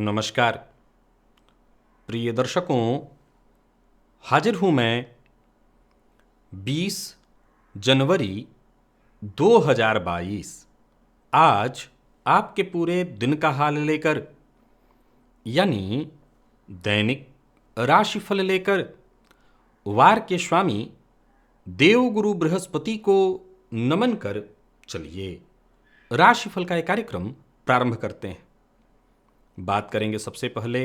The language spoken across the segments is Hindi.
नमस्कार प्रिय दर्शकों, हाजिर हूँ मैं 20 जनवरी 2022 आज आपके पूरे दिन का हाल लेकर, यानी दैनिक राशिफल लेकर वार के स्वामी देवगुरु बृहस्पति को नमन कर चलिए राशिफल का एक कार्यक्रम प्रारंभ करते हैं। बात करेंगे सबसे पहले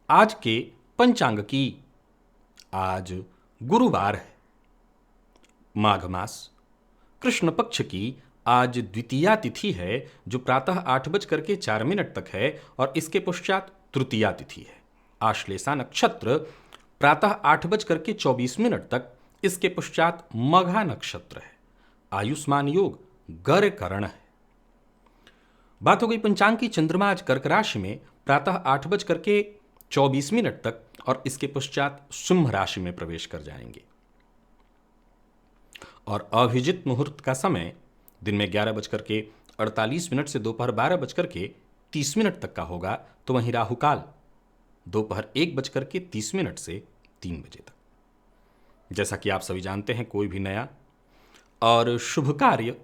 आज के पंचांग की। आज गुरुवार है, माघ मास, कृष्ण पक्ष की आज द्वितीया तिथि है जो प्रातः 8:04 तक है और इसके पश्चात तृतीया तिथि है। आश्लेषा नक्षत्र प्रातः 8:24 तक, इसके पश्चात मघा नक्षत्र है। आयुष्मान योग गर करण है। बात हो गई पंचांग की। चंद्रमा आज कर्क राशि में प्रातः 8:24 तक और इसके पश्चात सिंह राशि में प्रवेश कर जाएंगे। और अभिजित मुहूर्त का समय दिन में 11:48 से दोपहर 12:30 तक का होगा। तो वहीं राहुकाल दोपहर 1:30 से 3 बजे तक। जैसा कि आप सभी जानते हैं, कोई भी नया और शुभ कार्य,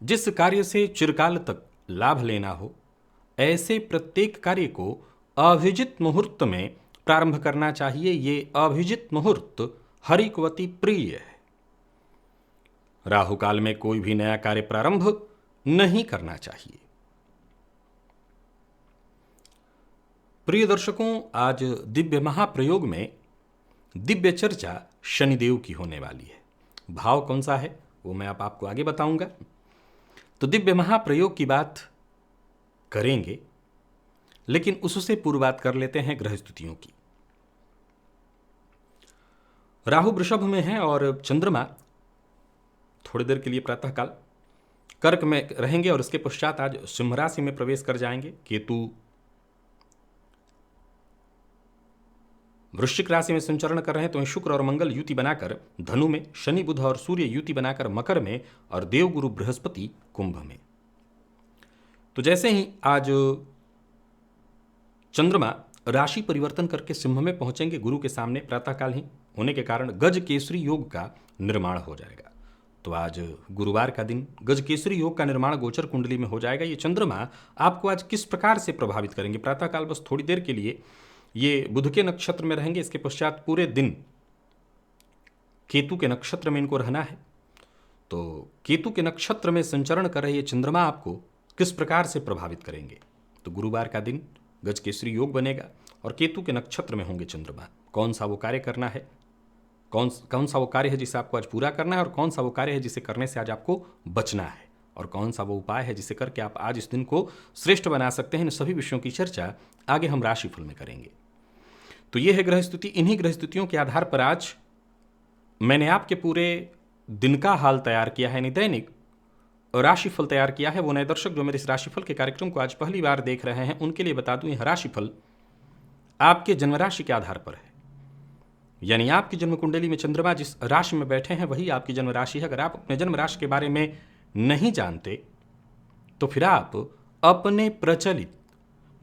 जिस कार्य से चिरकाल तक लाभ लेना हो, ऐसे प्रत्येक कार्य को अभिजित मुहूर्त में प्रारंभ करना चाहिए। ये अभिजित मुहूर्त हरिकवती प्रिय है। राहुकाल में कोई भी नया कार्य प्रारंभ नहीं करना चाहिए। प्रिय दर्शकों, आज दिव्य महाप्रयोग में दिव्य चर्चा शनिदेव की होने वाली है। भाव कौन सा है वो मैं आपको आगे बताऊंगा। तो दिव्य महाप्रयोग की बात करेंगे, लेकिन उससे पूर्व बात कर लेते हैं ग्रह स्थितियों की। राहु वृषभ में है और चंद्रमा थोड़ी देर के लिए प्रातःकाल कर्क में रहेंगे और इसके पश्चात आज सिंह राशि में प्रवेश कर जाएंगे। केतु वृश्चिक राशि में संचरण कर रहे हैं, तो शुक्र और मंगल युति बनाकर धनु में, शनि बुध और सूर्य युति बनाकर मकर में और देवगुरु बृहस्पति कुंभ में। तो जैसे ही आज चंद्रमा राशि परिवर्तन करके सिंह में पहुंचेंगे, गुरु के सामने प्रातःकाल ही होने के कारण गज केसरी योग का निर्माण हो जाएगा। तो आज गुरुवार का दिन गज केसरी योग का निर्माण गोचर कुंडली में हो जाएगा। ये चंद्रमा आपको आज किस प्रकार से प्रभावित करेंगे? प्रातःकाल बस थोड़ी देर के लिए ये बुध के नक्षत्र में रहेंगे, इसके पश्चात पूरे दिन केतु के नक्षत्र में इनको रहना है। तो केतु के नक्षत्र में संचरण कर रहे ये चंद्रमा आपको किस प्रकार से प्रभावित करेंगे? तो गुरुवार का दिन गज केसरी योग बनेगा और केतु के नक्षत्र में होंगे चंद्रमा। कौन सा वो कार्य करना है, कौन सा वो कार्य है जिसे आपको आज पूरा करना है, और कौन सा वो कार्य है जिसे करने से आज आपको बचना है, और कौन सा वो उपाय है जिसे करके आप आज इस दिन को श्रेष्ठ बना सकते हैं। इन सभी विषयों की चर्चा आगे हम राशिफल में करेंगे। तो ये है ग्रह स्थिति। इन्हीं ग्रह स्थितियों के आधार पर आज मैंने आपके पूरे दिन का हाल तैयार किया है, यानी दैनिक राशिफल तैयार किया है। वो नए दर्शक जो मेरे इस राशिफल के कार्यक्रम को आज पहली बार देख रहे हैं, उनके लिए बता दूं, यह राशिफल आपके जन्म राशि के आधार पर है। यानी आपकी जन्म कुंडली में चंद्रमा जिस राशि में बैठे हैं वही आपकी जन्म राशि है। अगर आप अपने जन्म राशि के बारे में नहीं जानते तो फिर आप अपने प्रचलित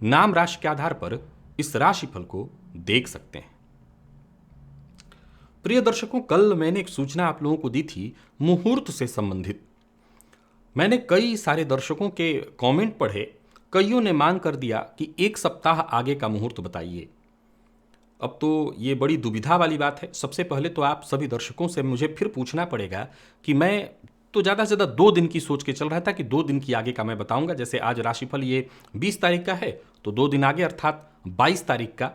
नाम राशि के आधार पर इस राशिफल को देख सकते हैं। प्रिय दर्शकों, कल मैंने एक सूचना आप लोगों को दी थी मुहूर्त से संबंधित। मैंने कई सारे दर्शकों के कमेंट पढ़े, कईयों ने मांग कर दिया कि 1 सप्ताह आगे का मुहूर्त बताइए। अब तो ये बड़ी दुविधा वाली बात है। सबसे पहले तो आप सभी दर्शकों से मुझे फिर पूछना पड़ेगा कि मैं तो ज़्यादा से ज़्यादा 2 दिन की सोच के चल रहा था कि 2 दिन की आगे का मैं बताऊंगा। जैसे आज राशिफल ये 20 तारीख का है, तो 2 दिन आगे अर्थात 22 तारीख का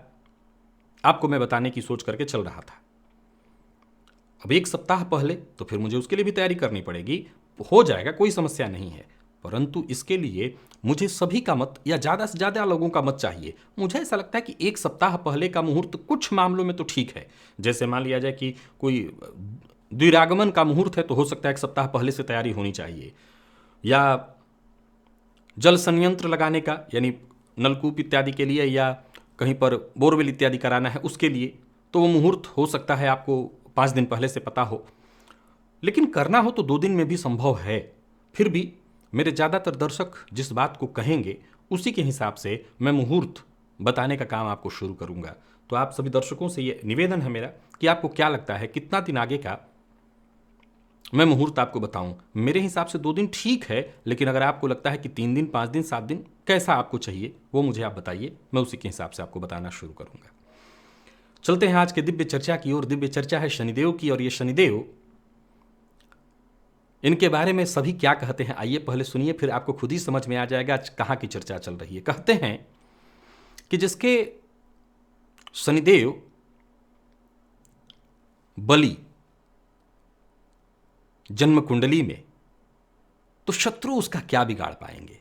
आपको मैं बताने की सोच करके चल रहा था। अब 1 सप्ताह पहले तो फिर मुझे उसके लिए भी तैयारी करनी पड़ेगी। हो जाएगा, कोई समस्या नहीं है, परंतु इसके लिए मुझे सभी का मत या ज़्यादा से ज़्यादा लोगों का मत चाहिए। मुझे ऐसा लगता है कि 1 सप्ताह पहले का मुहूर्त कुछ मामलों में तो ठीक है। जैसे मान लिया जाए कि कोई द्विरागमन का मुहूर्त है, तो हो सकता है 1 सप्ताह पहले से तैयारी होनी चाहिए। या जल संयंत्र लगाने का, यानी नलकूप इत्यादि के लिए, या कहीं पर बोरवेल इत्यादि कराना है उसके लिए, तो वो मुहूर्त हो सकता है आपको 5 दिन पहले से पता हो। लेकिन करना हो तो 2 दिन में भी संभव है। फिर भी मेरे ज़्यादातर दर्शक जिस बात को कहेंगे उसी के हिसाब से मैं मुहूर्त बताने का काम आपको शुरू करूंगा। तो आप सभी दर्शकों से ये निवेदन है मेरा कि आपको क्या लगता है कितना दिन आगे का मैं मुहूर्त आपको बताऊं। मेरे हिसाब से 2 दिन ठीक है, लेकिन अगर आपको लगता है कि 3 दिन, 5 दिन, 7 दिन, कैसा आपको चाहिए वो मुझे आप बताइए, मैं उसी के हिसाब से आपको बताना शुरू करूंगा। चलते हैं आज के दिव्य चर्चा की ओर। दिव्य चर्चा है शनिदेव की, और ये शनिदेव, इनके बारे में सभी क्या कहते हैं आइए पहले सुनिए, फिर आपको खुद ही समझ में आ जाएगा आज कहाँ की चर्चा चल रही है। कहते हैं कि जिसके शनिदेव बलि जन्म कुंडली में, तो शत्रु उसका क्या बिगाड़ पाएंगे,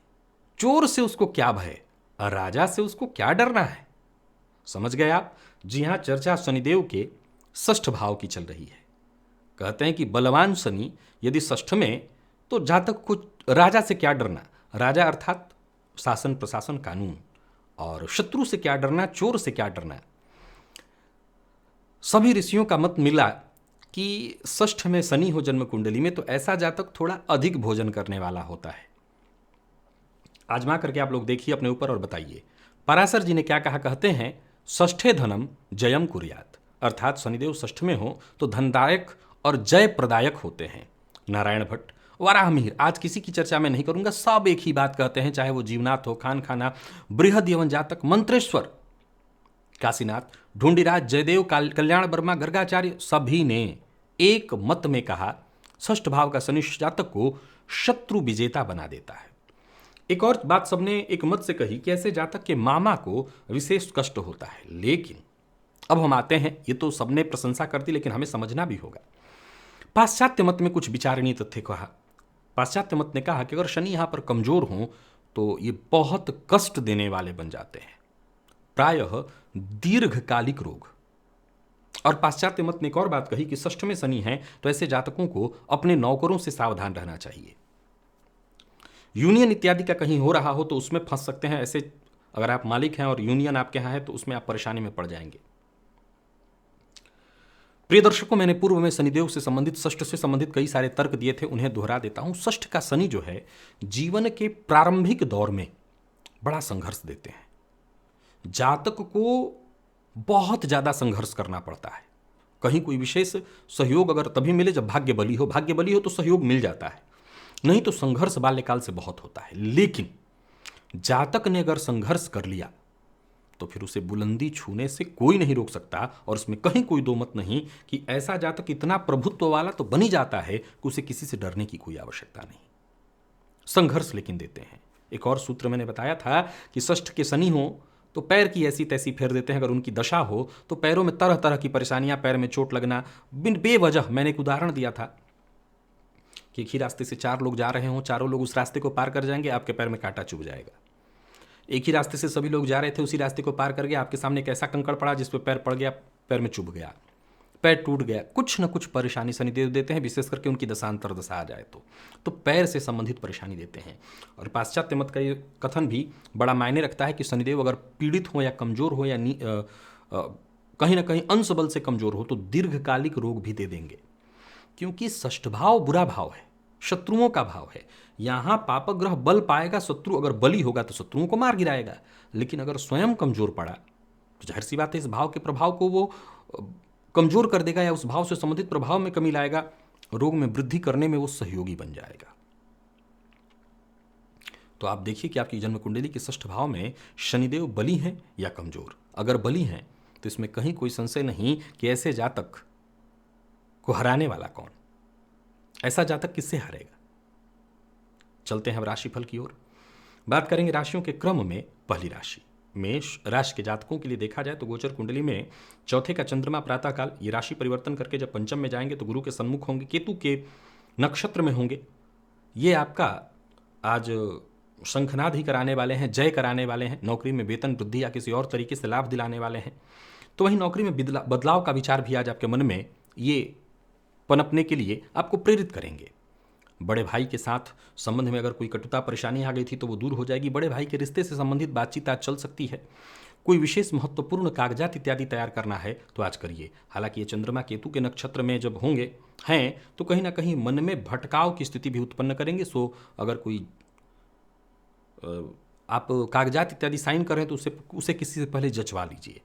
चोर से उसको क्या भय, राजा से उसको क्या डरना है। समझ गए आप? जी हां, चर्चा शनिदेव के षष्ठ भाव की चल रही है। कहते हैं कि बलवान शनि यदि षष्ठ में, तो जातक को राजा से क्या डरना, राजा अर्थात शासन प्रशासन कानून, और शत्रु से क्या डरना, चोर से क्या डरना। सभी ऋषियों का मत मिला कि षष्ठ में शनि हो जन्म कुंडली में, तो ऐसा जातक थोड़ा अधिक भोजन करने वाला होता है। आजमा करके आप लोग देखिए अपने ऊपर और बताइए। पराशर जी ने क्या कहा, कहते हैं षष्ठे धनम जयम कुर्यात, अर्थात शनिदेव षष्ठ में हो तो धनदायक और जय प्रदायक होते हैं। नारायण भट्ट, वराहमिहिर, आज किसी की चर्चा में नहीं करूंगा, सब एक ही बात कहते हैं, चाहे वो जीवनाथ हो, खान खाना, बृहद यवन जातक, मंत्रेश्वर, काशीनाथ, ढूंढीराज, जयदेव, कल्याण वर्मा, गर्गाचार्य, सभी ने एक मत में कहा षष्ठ भाव का शनि जातक को शत्रु विजेता बना देता है। एक और बात सबने एक मत से कही कि ऐसे जातक के मामा को विशेष कष्ट होता है। लेकिन अब हम आते हैं, ये तो सबने प्रशंसा कर दी, लेकिन हमें समझना भी होगा। पाश्चात्य मत में कुछ विचारणीय तथ्य कहा। पाश्चात्य मत ने कहा कि अगर शनि यहां पर कमजोर हो तो ये बहुत कष्ट देने वाले बन जाते हैं, प्रायः दीर्घकालिक रोग। और पाश्चात्य मत ने एक और बात कही कि षष्ठ में शनि है तो ऐसे जातकों को अपने नौकरों से सावधान रहना चाहिए। यूनियन इत्यादि का कहीं हो रहा हो तो उसमें फंस सकते हैं। ऐसे अगर आप मालिक हैं और यूनियन आपके यहां है तो उसमें आप परेशानी में पड़ जाएंगे। प्रिय दर्शकों, मैंने पूर्व में शनिदेव से संबंधित, षष्ठ से संबंधित कई सारे तर्क दिए थे, उन्हें दोहरा देता हूं। षष्ठ का शनि जो है जीवन के प्रारंभिक दौर में बड़ा संघर्ष देते हैं। जातक को बहुत ज्यादा संघर्ष करना पड़ता है। कहीं कोई विशेष सहयोग अगर तभी मिले जब भाग्य बली हो, भाग्य बली हो तो सहयोग मिल जाता है, नहीं तो संघर्ष बाल्यकाल से बहुत होता है। लेकिन जातक ने अगर संघर्ष कर लिया तो फिर उसे बुलंदी छूने से कोई नहीं रोक सकता। और इसमें कहीं कोई दो मत नहीं कि ऐसा जातक इतना प्रभुत्व वाला तो बन ही जाता है कि उसे किसी से डरने की कोई आवश्यकता नहीं। संघर्ष लेकिन देते हैं। एक और सूत्र मैंने बताया था कि षष्ठ के शनि हो तो पैर की ऐसी तैसी फेर देते हैं। अगर उनकी दशा हो तो पैरों में तरह तरह की परेशानियां, पैर में चोट लगना बिन बेवजह। मैंने एक उदाहरण दिया था कि एक ही रास्ते से 4 लोग जा रहे हों, चारों लोग उस रास्ते को पार कर जाएंगे, आपके पैर में कांटा चुभ जाएगा। एक ही रास्ते से सभी लोग जा रहे थे, उसी रास्ते को पार कर गया, आपके सामने एक ऐसा कंकड़ पड़ा जिस पर पैर पड़ गया, पैर में चुभ गया, पैर टूट गया। कुछ न कुछ परेशानी शनिदेव देते हैं, विशेष करके उनकी दशांतर दशा आ जाए तो पैर से संबंधित परेशानी देते हैं। और पाश्चात्य मत का ये कथन भी बड़ा मायने रखता है कि शनिदेव अगर पीड़ित हो या कमजोर हो या कहीं ना कहीं अंश बल से कमजोर हो तो दीर्घकालिक रोग भी दे देंगे, क्योंकि षष्ठ भाव बुरा भाव है, शत्रुओं का भाव है। यहां पापग्रह बल पाएगा, शत्रु अगर बली होगा तो शत्रुओं को मार गिराएगा। लेकिन अगर स्वयं कमजोर पड़ा तो जाहिर सी बात है इस भाव के प्रभाव को वो कमजोर कर देगा या उस भाव से संबंधित प्रभाव में कमी लाएगा, रोग में वृद्धि करने में वो सहयोगी बन जाएगा। तो आप देखिए कि आपकी जन्म कुंडली के षष्ठ भाव में शनिदेव बली हैं या कमजोर। अगर बली हैं तो इसमें कहीं कोई संशय नहीं कि ऐसे जातक को हराने वाला कौन, ऐसा जातक किससे हारेगा। चलते हैं अब राशिफल की ओर। बात करेंगे राशियों के क्रम में। पहली राशि मेष राशि के जातकों के लिए देखा जाए तो गोचर कुंडली में चौथे का चंद्रमा प्रातःकाल ये राशि परिवर्तन करके जब पंचम में जाएंगे तो गुरु के सन्मुख होंगे, केतु के नक्षत्र में होंगे। ये आपका आज शंखनाद ही कराने वाले हैं, जय कराने वाले हैं, नौकरी में वेतन वृद्धि या किसी और तरीके से लाभ दिलाने वाले हैं। तो वहीं नौकरी में बदलाव का विचार भी आज आपके मन में ये पनपने के लिए आपको प्रेरित करेंगे। बड़े भाई के साथ संबंध में अगर कोई कटुता परेशानी आ गई थी तो वो दूर हो जाएगी। बड़े भाई के रिश्ते से संबंधित बातचीत आज चल सकती है। कोई विशेष महत्वपूर्ण कागजात इत्यादि तैयार करना है तो आज करिए। हालांकि ये चंद्रमा केतु के नक्षत्र में जब होंगे हैं तो कहीं ना कहीं मन में भटकाव की स्थिति भी उत्पन्न करेंगे। सो अगर कोई आप कागजात इत्यादि साइन कर रहे हैं तो उसे किसी से पहले जचवा लीजिए।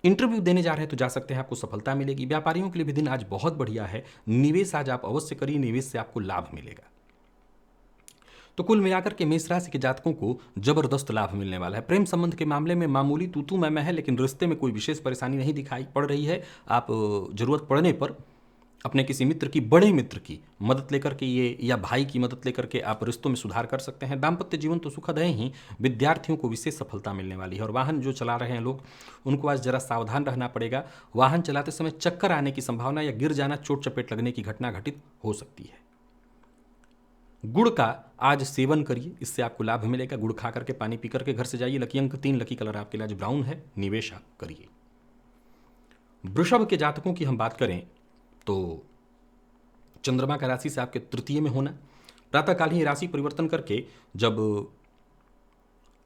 इंटरव्यू देने जा रहे हैं तो जा सकते हैं, आपको सफलता मिलेगी। व्यापारियों के लिए भी दिन आज बहुत बढ़िया है। निवेश आज आप अवश्य करिए, निवेश से आपको लाभ मिलेगा। तो कुल मिलाकर के मेष राशि के जातकों को जबरदस्त लाभ मिलने वाला है। प्रेम संबंध के मामले में मामूली तूतू मैं है, लेकिन रिश्ते में कोई विशेष परेशानी नहीं दिखाई पड़ रही है। आप जरूरत पड़ने पर अपने किसी मित्र की, बड़े मित्र की मदद लेकर के ये, या भाई की मदद लेकर के आप रिश्तों में सुधार कर सकते हैं। दाम्पत्य जीवन तो सुखद है ही, विद्यार्थियों को विशेष सफलता मिलने वाली है। और वाहन जो चला रहे हैं लोग, उनको आज जरा सावधान रहना पड़ेगा। वाहन चलाते समय चक्कर आने की संभावना या गिर जाना, चोट चपेट लगने की घटना घटित हो सकती है। गुड़ का आज सेवन करिए, इससे आपको लाभ मिलेगा। गुड़ खा करके, पानी पी करके घर से जाइए। लकी अंक 3, लकी कलर आपके लिए आज ब्राउन है। निवेश आप करिए। वृषभ के जातकों की हम बात करें तो चंद्रमा का राशि से आपके तृतीय में होना, प्रातःकाल ही राशि परिवर्तन करके जब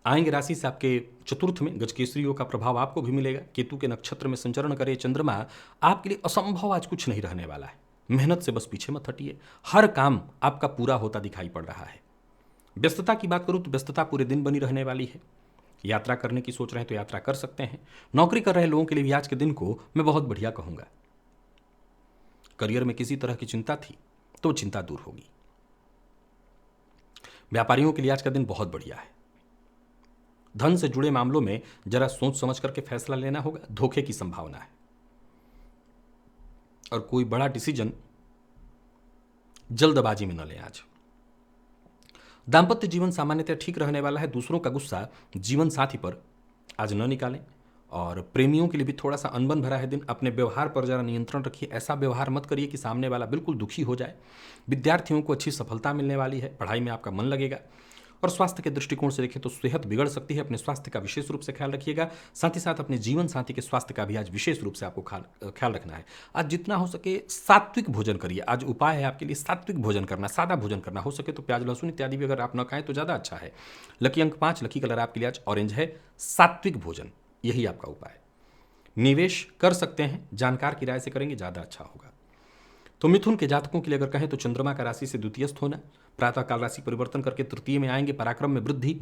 आएंगे राशि से आपके चतुर्थ में, गजकेसरी योग का प्रभाव आपको भी मिलेगा। केतु के नक्षत्र में संचरण करे चंद्रमा, आपके लिए असंभव आज कुछ नहीं रहने वाला है। मेहनत से बस पीछे मत हटिए, हर काम आपका पूरा होता दिखाई पड़ रहा है। व्यस्तता की बात करूं तो व्यस्तता पूरे दिन बनी रहने वाली है। यात्रा करने की सोच रहे हैं तो यात्रा कर सकते हैं। नौकरी कर रहे लोगों के लिए भी आज के दिन को मैं बहुत बढ़िया कहूंगा। करियर में किसी तरह की चिंता थी तो चिंता दूर होगी। व्यापारियों के लिए आज का दिन बहुत बढ़िया है। धन से जुड़े मामलों में जरा सोच समझ करके फैसला लेना होगा, धोखे की संभावना है। और कोई बड़ा डिसीजन जल्दबाजी में न लें आज। दांपत्य जीवन सामान्यतः ठीक रहने वाला है। दूसरों का गुस्सा जीवन साथी पर आज न निकालें। और प्रेमियों के लिए भी थोड़ा सा अनबन भरा है दिन। अपने व्यवहार पर जरा नियंत्रण रखिए। ऐसा व्यवहार मत करिए कि सामने वाला बिल्कुल दुखी हो जाए। विद्यार्थियों को अच्छी सफलता मिलने वाली है, पढ़ाई में आपका मन लगेगा। और स्वास्थ्य के दृष्टिकोण से देखें तो सेहत बिगड़ सकती है, अपने स्वास्थ्य का विशेष रूप से ख्याल रखिएगा। साथ ही साथ अपने जीवन साथी के स्वास्थ्य का भी आज विशेष रूप से आपको ख्याल रखना है। आज जितना हो सके सात्विक भोजन करिए। आज उपाय है आपके लिए सात्विक भोजन करना, सादा भोजन करना। हो सके तो प्याज लहसुन इत्यादि भी अगर आप न खाएं तो ज़्यादा अच्छा है। लकी अंक 5, लकी कलर आपके लिए आज ऑरेंज है। सात्विक भोजन, यही आपका उपाय है। निवेश कर सकते हैं, जानकार की राय से करेंगे ज़्यादा अच्छा होगा। तो मिथुन के जातकों के लिए अगर कहें तो चंद्रमा का राशि से द्वितीयस्थ होना, प्रातःकाल राशि परिवर्तन करके तृतीय में आएंगे, पराक्रम में वृद्धि।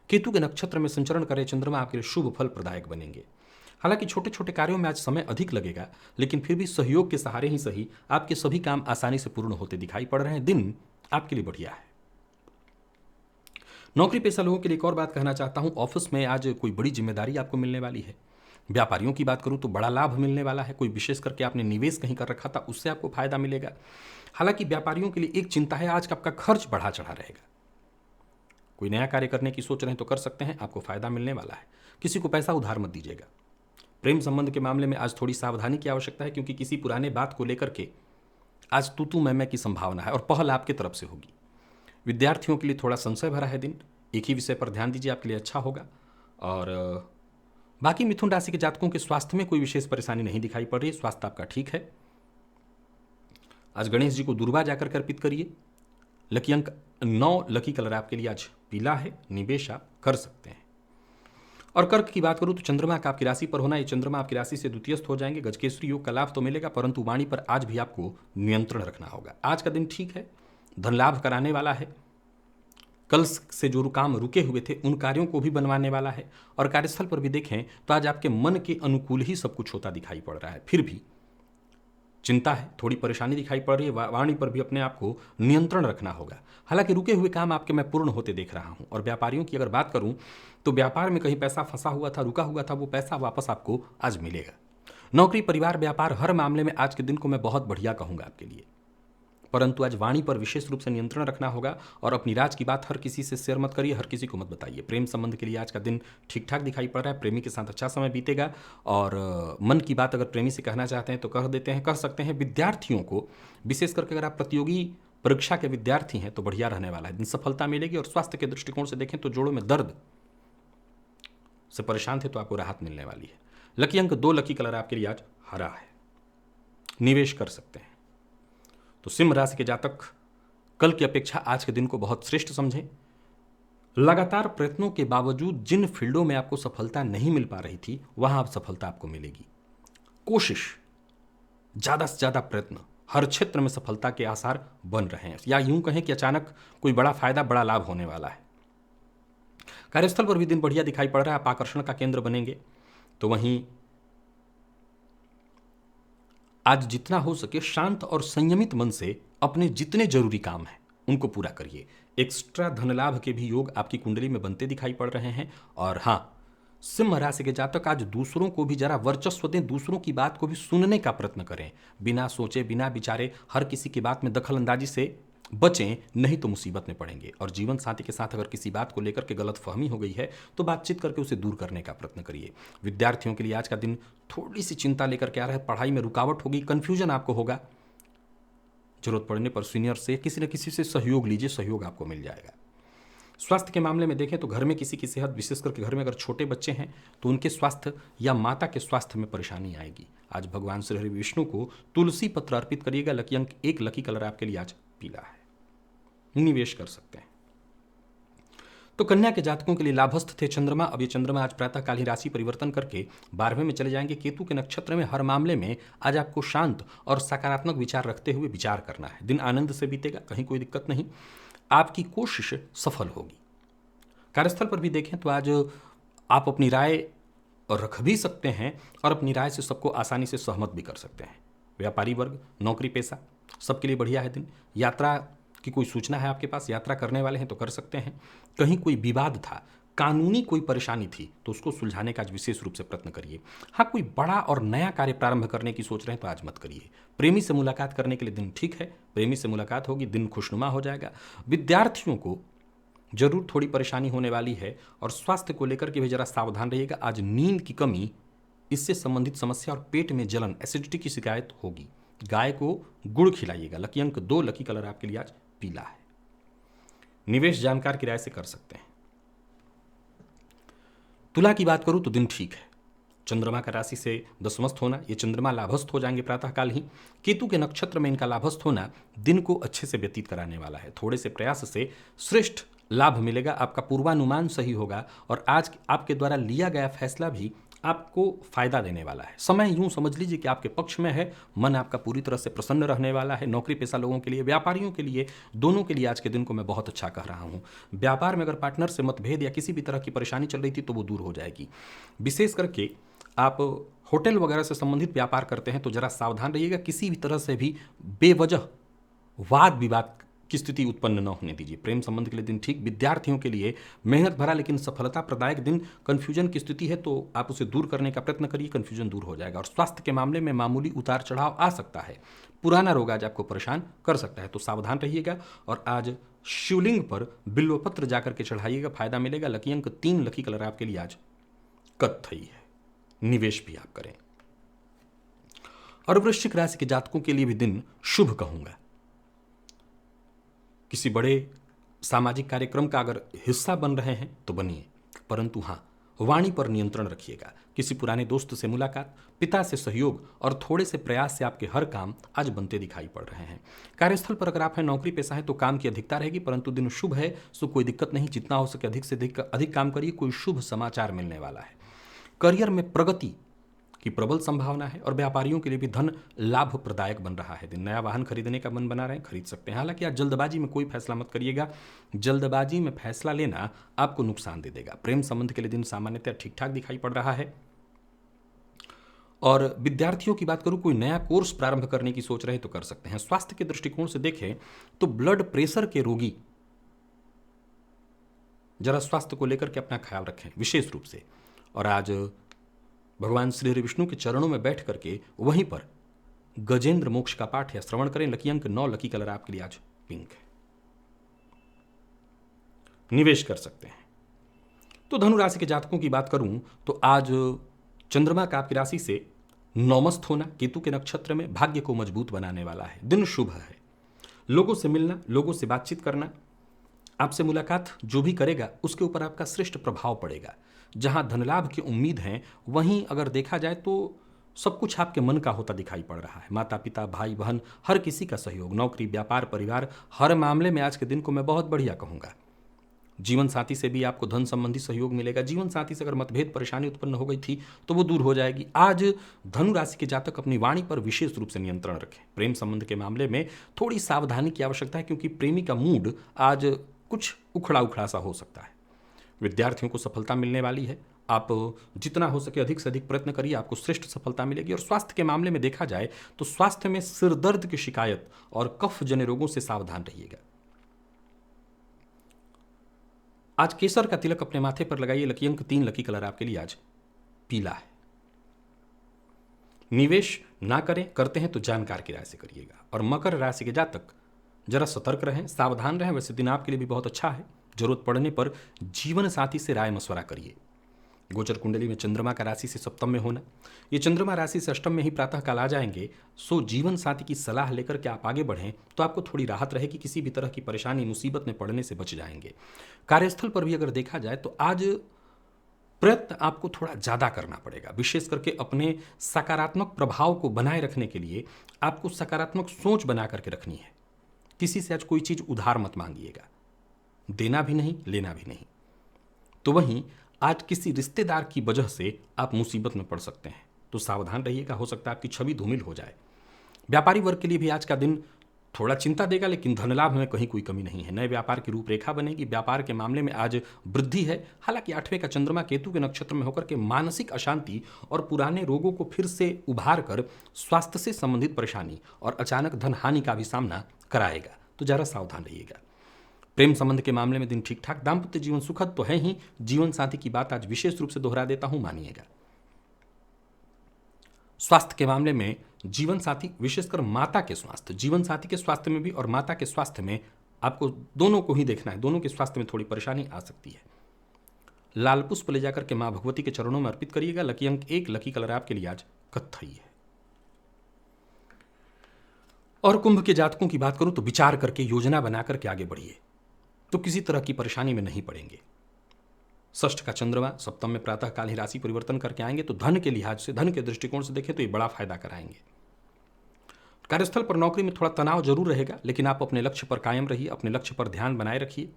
केतु के नक्षत्र में संचरण करे चंद्रमा आपके लिए शुभ फल प्रदायक बनेंगे। हालांकि छोटे छोटे कार्यों में आज समय अधिक लगेगा, लेकिन फिर भी सहयोग के सहारे ही सही आपके सभी काम आसानी से पूर्ण होते दिखाई पड़ रहे हैं। दिन आपके लिए बढ़िया है। नौकरी पेशा लोगों के लिए एक और बात कहना चाहता हूं, ऑफिस में आज कोई बड़ी जिम्मेदारी आपको मिलने वाली है। व्यापारियों की बात करूं तो बड़ा लाभ मिलने वाला है। कोई विशेष करके आपने निवेश कहीं कर रखा था, उससे आपको फायदा मिलेगा। हालांकि व्यापारियों के लिए एक चिंता है, आज आपका खर्च बढ़ा चढ़ा रहेगा। कोई नया कार्य करने की सोच रहे हैं तो कर सकते हैं, आपको फायदा मिलने वाला है। किसी को पैसा उधार मत दीजिएगा। प्रेम संबंध के मामले में आज थोड़ी सावधानी की आवश्यकता है, क्योंकि किसी पुराने बात को लेकर के आज तू मैं की संभावना है और पहल आपकी तरफ से होगी। विद्यार्थियों के लिए थोड़ा संशय भरा है दिन, एक ही विषय पर ध्यान दीजिए, आपके लिए अच्छा होगा। और बाकी मिथुन राशि के जातकों के स्वास्थ्य में कोई विशेष परेशानी नहीं दिखाई पड़ रही, स्वास्थ्य आपका ठीक है। आज गणेश जी को दुर्वा जाकर के अर्पित करिए। लकी अंक 9, लकी कलर आपके लिए आज पीला है। निवेश आप कर सकते हैं। और कर्क की बात करूं तो चंद्रमा का आपकी राशि पर होना, ये चंद्रमा आपकी राशि से द्वितीयस्थ हो जाएंगे। गजकेसरी योग का लाभ तो मिलेगा, परंतु वाणी पर आज भी आपको नियंत्रण रखना होगा। आज का दिन ठीक है, धन लाभ कराने वाला है। कल से जो काम रुके हुए थे उन कार्यों को भी बनवाने वाला है। और कार्यस्थल पर भी देखें तो आज आपके मन के अनुकूल ही सब कुछ होता दिखाई पड़ रहा है। फिर भी चिंता है, थोड़ी परेशानी दिखाई पड़ रही है। वाणी पर भी अपने आप को नियंत्रण रखना होगा। हालांकि रुके हुए काम आपके मैं पूर्ण होते देख रहा हूं। और व्यापारियों की अगर बात करूं तो व्यापार में कहीं पैसा फंसा हुआ था, रुका हुआ था, वो पैसा वापस आपको आज मिलेगा। नौकरी, परिवार, व्यापार, हर मामले में आज के दिन को मैं बहुत बढ़िया कहूंगा आपके लिए। परंतु आज वाणी पर विशेष रूप से नियंत्रण रखना होगा। और अपनी राज की बात हर किसी से शेयर मत करिए, हर किसी को मत बताइए। प्रेम संबंध के लिए आज का दिन ठीक ठाक दिखाई पड़ रहा है। प्रेमी के साथ अच्छा समय बीतेगा। और मन की बात अगर प्रेमी से कहना चाहते हैं तो कह देते हैं, कह सकते हैं। विद्यार्थियों को विशेष करके अगर आप प्रतियोगी परीक्षा के विद्यार्थी हैं तो बढ़िया रहने वाला है दिन, सफलता मिलेगी। और स्वास्थ्य के दृष्टिकोण से देखें तो जोड़ों में दर्द से परेशान थे तो आपको राहत मिलने वाली है। लकी अंक 2, लकी कलर आपके लिए आज हरा है। निवेश कर सकते हैं। तो सिंह राशि के जातक कल की अपेक्षा आज के दिन को बहुत श्रेष्ठ समझें। लगातार प्रयत्नों के बावजूद जिन फील्डों में आपको सफलता नहीं मिल पा रही थी, वहां अब सफलता आपको मिलेगी। कोशिश, ज्यादा से ज्यादा प्रयत्न, हर क्षेत्र में सफलता के आसार बन रहे हैं। या यूं कहें कि अचानक कोई बड़ा फायदा, बड़ा लाभ होने वाला है। कार्यस्थल पर भी दिन बढ़िया दिखाई पड़ रहा है, आप आकर्षण का केंद्र बनेंगे। तो वहीं आज जितना हो सके शांत और संयमित मन से अपने जितने जरूरी काम हैं उनको पूरा करिए। एक्स्ट्रा धन लाभ के भी योग आपकी कुंडली में बनते दिखाई पड़ रहे हैं। और हाँ, सिंह राशि के जातक आज दूसरों को भी जरा वर्चस्व दें, दूसरों की बात को भी सुनने का प्रयत्न करें। बिना सोचे बिना विचारे हर किसी की बात में दखल अंदाजी से बचें, नहीं तो मुसीबत में पड़ेंगे। और जीवन साथी के साथ अगर किसी बात को लेकर के गलत फहमी हो गई है तो बातचीत करके उसे दूर करने का प्रयत्न करिए। विद्यार्थियों के लिए आज का दिन थोड़ी सी चिंता लेकर के आ रहा है, पढ़ाई में रुकावट होगी, कन्फ्यूजन आपको होगा। जरूरत पड़ने पर सीनियर से किसी न किसी से सहयोग लीजिए, सहयोग आपको मिल जाएगा। स्वास्थ्य के मामले में देखें तो घर में किसी की सेहत, विशेष करके घर में अगर छोटे बच्चे हैं तो उनके स्वास्थ्य या माता के स्वास्थ्य में परेशानी आएगी। आज भगवान श्री हरि विष्णु को तुलसी पत्र अर्पित करिएगा। लकी अंक 1, लकी कलर आपके लिए आज पीला है। निवेश कर सकते हैं। तो कन्या के जातकों के लिए लाभस्थ थे चंद्रमा। अब ये चंद्रमा आज प्रातः काल ही राशि परिवर्तन करके 12वें में चले जाएंगे। केतु के नक्षत्र में हर मामले में आज आपको शांत और सकारात्मक विचार रखते हुए विचार करना है। दिन आनंद से बीतेगा, कहीं कोई दिक्कत नहीं, आपकी कोशिश सफल होगी। कार्यस्थल पर भी देखें तो आज आप अपनी राय रख भी सकते हैं और अपनी राय से सबको आसानी से सहमत भी कर सकते हैं। व्यापारी वर्ग, नौकरी पेशा, सबके लिए बढ़िया है दिन। यात्रा की कोई सूचना है आपके पास, यात्रा करने वाले हैं तो कर सकते हैं। कहीं कोई विवाद था, कानूनी कोई परेशानी थी तो उसको सुलझाने का आज विशेष रूप से प्रयत्न करिए। हाँ, कोई बड़ा और नया कार्य प्रारंभ करने की सोच रहे हैं तो आज मत करिए। प्रेमी से मुलाकात करने के लिए दिन ठीक है, प्रेमी से मुलाकात होगी, दिन खुशनुमा हो जाएगा। विद्यार्थियों को जरूर थोड़ी परेशानी होने वाली है और स्वास्थ्य को लेकर के भी जरा सावधान रहिएगा। आज नींद की कमी, इससे संबंधित समस्या और पेट में जलन, एसिडिटी की शिकायत होगी। गाय को गुड़ खिलाइएगा। लकी अंक 2, लकी कलर आपके लिए आज पीला है। निवेश जानकार की राय से कर सकते हैं। तुला की बात करूं तो दिन ठीक है। चंद्रमा का राशि से दशमस्थ होना, ये चंद्रमा लाभस्थ हो जाएंगे प्रातःकाल ही। केतु के नक्षत्र में इनका लाभस्थ होना दिन को अच्छे से व्यतीत कराने वाला है। थोड़े से प्रयास से श्रेष्ठ लाभ मिलेगा, आपका पूर्वानुमान सही होगा और आज आपके द्वारा लिया गया फैसला भी आपको फायदा देने वाला है। समय यूं समझ लीजिए कि आपके पक्ष में है, मन आपका पूरी तरह से प्रसन्न रहने वाला है। नौकरी पेशा लोगों के लिए, व्यापारियों के लिए, दोनों के लिए आज के दिन को मैं बहुत अच्छा कह रहा हूं। व्यापार में अगर पार्टनर से मतभेद या किसी भी तरह की परेशानी चल रही थी तो वो दूर हो जाएगी। विशेष करके आप होटल वगैरह से संबंधित व्यापार करते हैं तो जरा सावधान रहिएगा, किसी भी तरह से भी बेवजह वाद विवाद की स्थिति उत्पन्न न होने दीजिए। प्रेम संबंध के लिए दिन ठीक। विद्यार्थियों के लिए मेहनत भरा लेकिन सफलता प्रदायक दिन। कंफ्यूजन की स्थिति है तो आप उसे दूर करने का प्रयत्न करिए, कंफ्यूजन दूर हो जाएगा। और स्वास्थ्य के मामले में मामूली उतार चढ़ाव आ सकता है, पुराना रोग आज आपको परेशान कर सकता है तो सावधान रहिएगा। और आज शिवलिंग पर बिल्वपत्र जाकर के चढ़ाइएगा, फायदा मिलेगा। लकी अंक 3, लकी कलर आपके लिए आज कत्थई है। निवेश भी आप करें। और वृश्चिक राशि के जातकों के लिए भी दिन शुभ कहूंगा। किसी बड़े सामाजिक कार्यक्रम का अगर हिस्सा बन रहे हैं तो बनिए, परंतु हाँ, वाणी पर नियंत्रण रखिएगा। किसी पुराने दोस्त से मुलाकात, पिता से सहयोग और थोड़े से प्रयास से आपके हर काम आज बनते दिखाई पड़ रहे हैं। कार्यस्थल पर अगर आप हैं, नौकरी पेशा है तो काम की अधिकता रहेगी, परंतु दिन शुभ है सो कोई दिक्कत नहीं। जितना हो सके अधिक से अधिक काम करिए, कोई शुभ समाचार मिलने वाला है। करियर में प्रगति की प्रबल संभावना है और व्यापारियों के लिए भी धन लाभ प्रदायक बन रहा है दिन। नया वाहन खरीदने का मन बना रहे हैं, खरीद सकते हैं। हालांकि आज जल्दबाजी में कोई फैसला मत करिएगा, जल्दबाजी में फैसला लेना आपको नुकसान दे देगा। प्रेम संबंध के लिए दिन सामान्यतः ठीक ठाक दिखाई पड़ रहा है। और विद्यार्थियों की बात करूं, कोई नया कोर्स प्रारंभ करने की सोच रहे तो कर सकते हैं। स्वास्थ्य के दृष्टिकोण से देखें तो ब्लड प्रेशर के रोगी जरा स्वास्थ्य को लेकर के अपना ख्याल रखें विशेष रूप से। और आज भगवान श्री हरि विष्णु के चरणों में बैठ करके वहीं पर गजेंद्र मोक्ष का पाठ या श्रवण करें। लकी अंक 9, लकी कलर आपके लिए आज पिंक है। निवेश कर सकते हैं। तो धनु राशि के जातकों की बात करूं तो आज चंद्रमा का आपकी राशि से नौमस्थ होना केतु के नक्षत्र में भाग्य को मजबूत बनाने वाला है। दिन शुभ है। लोगों से मिलना, लोगों से बातचीत करना, आपसे मुलाकात जो भी करेगा उसके ऊपर आपका श्रेष्ठ प्रभाव पड़ेगा। जहां धनलाभ की उम्मीद है वहीं अगर देखा जाए तो सब कुछ आपके मन का होता दिखाई पड़ रहा है। माता पिता, भाई बहन, हर किसी का सहयोग, नौकरी, व्यापार, परिवार, हर मामले में आज के दिन को मैं बहुत बढ़िया कहूंगा। जीवन साथी से भी आपको धन संबंधी सहयोग मिलेगा। जीवन साथी से अगर मतभेद परेशानी उत्पन्न हो गई थी तो वो दूर हो जाएगी। आज धनु राशि के जातक अपनी वाणी पर विशेष रूप से नियंत्रण रखें। प्रेम संबंध के मामले में थोड़ी सावधानी की आवश्यकता है क्योंकि प्रेमी का मूड आज कुछ उखड़ा उखड़ा सा हो सकता है। विद्यार्थियों को सफलता मिलने वाली है। आप जितना हो सके अधिक से अधिक प्रयत्न करिए, आपको श्रेष्ठ सफलता मिलेगी। और स्वास्थ्य के मामले में देखा जाए तो स्वास्थ्य में सिर दर्द की शिकायत और कफ जन्य रोगों से सावधान रहिएगा। आज केसर का तिलक अपने माथे पर लगाइए। लकी अंक 3, लकी कलर आपके लिए आज पीला है। निवेश ना करें, करते हैं तो जानकार की राय से करिएगा। और मकर राशि के जातक जरा सतर्क रहें, सावधान रहें। वैसे दिन आपके लिए भी बहुत अच्छा है। जरूरत पड़ने पर जीवन साथी से राय मशवरा करिए। गोचर कुंडली में चंद्रमा का राशि से सप्तम में होना, ये चंद्रमा राशि से अष्टम में ही प्रातः काल आ जाएंगे। सो जीवन साथी की सलाह लेकर के आप आगे बढ़ें तो आपको थोड़ी राहत रहेगी, किसी भी तरह की परेशानी मुसीबत में पड़ने से बच जाएंगे। कार्यस्थल पर भी अगर देखा जाए तो आज प्रयत्न आपको थोड़ा ज़्यादा करना पड़ेगा। विशेष करके अपने सकारात्मक प्रभाव को बनाए रखने के लिए आपको सकारात्मक सोच बना करके रखनी है। किसी से आज कोई चीज़ उधार मत मांगिएगा, देना भी नहीं, लेना भी नहीं। तो वहीं आज किसी रिश्तेदार की वजह से आप मुसीबत में पड़ सकते हैं, तो सावधान रहिएगा। हो सकता है आपकी छवि धूमिल हो जाए। व्यापारी वर्ग के लिए भी आज का दिन थोड़ा चिंता देगा, लेकिन धन लाभ में कहीं कोई कमी नहीं है। नए व्यापार की रूपरेखा बनेगी। व्यापार के मामले में आज वृद्धि है। हालांकि 8वें का चंद्रमा केतु के नक्षत्र में होकर के मानसिक अशांति और पुराने रोगों को फिर से उभार कर स्वास्थ्य से संबंधित परेशानी और अचानक धन हानि का भी सामना कराएगा, तो जरा सावधान रहिएगा। प्रेम संबंध के मामले में दिन ठीक ठाक। दाम्पत्य जीवन सुखद तो है ही, जीवन साथी की बात आज विशेष रूप से दोहरा देता हूं, मानिएगा। स्वास्थ्य के मामले में जीवन साथी, विशेषकर माता के स्वास्थ्य, जीवन साथी के स्वास्थ्य में भी और माता के स्वास्थ्य में आपको दोनों को ही देखना है। दोनों के स्वास्थ्य में थोड़ी परेशानी आ सकती है। लाल पुष्प ले जाकर के मां भगवती के चरणों में अर्पित करिएगा। लकी अंक 1, लकी कलर आपके लिए आज कत्थई है। और कुंभ के जातकों की बात करूं तो विचार करके, योजना बना करके आगे बढ़िए, तो किसी तरह की परेशानी में नहीं पड़ेंगे। षष्ठ का चंद्रमा सप्तम में प्रातः काल ही राशि परिवर्तन करके आएंगे, तो धन के लिहाज से, धन के दृष्टिकोण से देखें तो ये बड़ा फायदा कराएंगे। कार्यस्थल पर नौकरी में थोड़ा तनाव जरूर रहेगा, लेकिन आप अपने लक्ष्य पर कायम रहिए, अपने लक्ष्य पर ध्यान बनाए रखिए।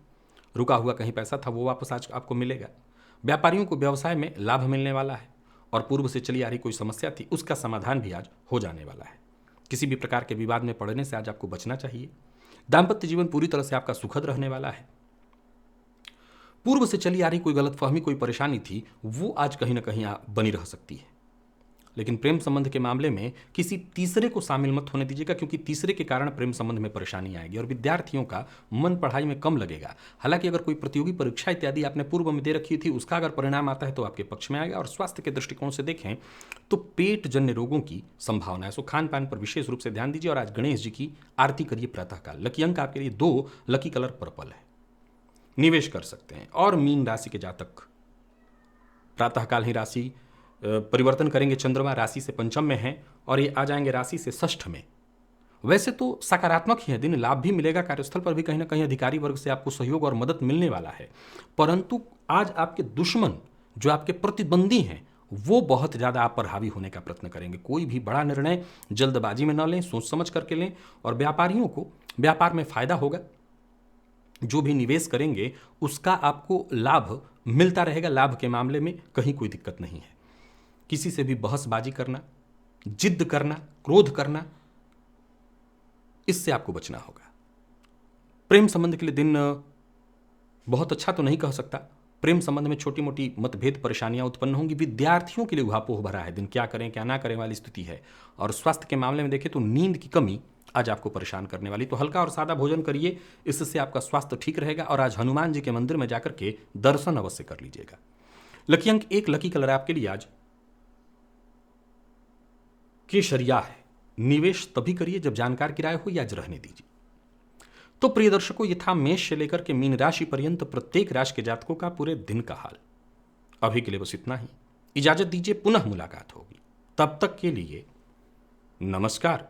रुका हुआ कहीं पैसा था वो वापस आज आपको मिलेगा। व्यापारियों को व्यवसाय में लाभ मिलने वाला है और पूर्व से चली आ रही कोई समस्या थी उसका समाधान भी आज हो जाने वाला है। किसी भी प्रकार के विवाद में पड़ने से आज आपको बचना चाहिए। दाम्पत्य जीवन पूरी तरह से आपका सुखद रहने वाला है। पूर्व से चली आ रही कोई गलतफहमी, कोई परेशानी थी, वो आज कहीं ना कहीं बनी रह सकती है। लेकिन प्रेम संबंध के मामले में किसी तीसरे को शामिल मत होने दीजिएगा, क्योंकि तीसरे के कारण प्रेम संबंध में परेशानी आएगी और विद्यार्थियों का मन पढ़ाई में कम लगेगा। हालांकि अगर कोई प्रतियोगी परीक्षा इत्यादि आपने पूर्व में दे रखी थी, उसका अगर परिणाम आता है तो आपके पक्ष में आएगा। और स्वास्थ्य के दृष्टिकोण से देखें तो पेट जन्य रोगों की संभावना है। सो खान पान पर विशेष रूप से ध्यान दीजिए और आज गणेश जी की आरती करिए प्रातःकाल। लकी अंक आपके लिए 2, लकी कलर पर्पल है। निवेश कर सकते हैं। और मीन राशि के जातक प्रातःकाल ही राशि परिवर्तन करेंगे। चंद्रमा राशि से पंचम में है और ये आ जाएंगे राशि से षष्ठ में। वैसे तो सकारात्मक ही है दिन, लाभ भी मिलेगा। कार्यस्थल पर भी कहीं ना कहीं अधिकारी वर्ग से आपको सहयोग और मदद मिलने वाला है। परंतु आज आपके दुश्मन, जो आपके प्रतिद्वंदी हैं, वो बहुत ज़्यादा आप पर हावी होने का प्रयत्न करेंगे। कोई भी बड़ा निर्णय जल्दबाजी में न लें, सोच समझ करके लें। और व्यापारियों को व्यापार में फायदा होगा। जो भी निवेश करेंगे उसका आपको लाभ मिलता रहेगा। लाभ के मामले में कहीं कोई दिक्कत नहीं है। किसी से भी बहसबाजी करना, जिद करना, क्रोध करना, इससे आपको बचना होगा। प्रेम संबंध के लिए दिन बहुत अच्छा तो नहीं कह सकता। प्रेम संबंध में छोटी मोटी मतभेद, परेशानियां उत्पन्न होंगी। विद्यार्थियों के लिए उहापोह भरा है दिन, क्या करें क्या ना करें वाली स्थिति है। और स्वास्थ्य के मामले में देखें तो नींद की कमी आज आपको परेशान करने वाली, तो हल्का और सादा भोजन करिए, इससे आपका स्वास्थ्य ठीक रहेगा। और आज हनुमान जी के मंदिर में जाकर के दर्शन अवश्य कर लीजिएगा। लकी अंक 1, लकी कलर आपके लिए आज केशरिया है। निवेश तभी करिए जब जानकार की राय हो, या आज रहने दीजिए। तो प्रिय दर्शकों, ये था मेष से लेकर के मीन राशि पर्यंत प्रत्येक राशि के जातकों का पूरे दिन का हाल। अभी के लिए बस इतना ही। इजाजत दीजिए, पुनः मुलाकात होगी। तब तक के लिए नमस्कार।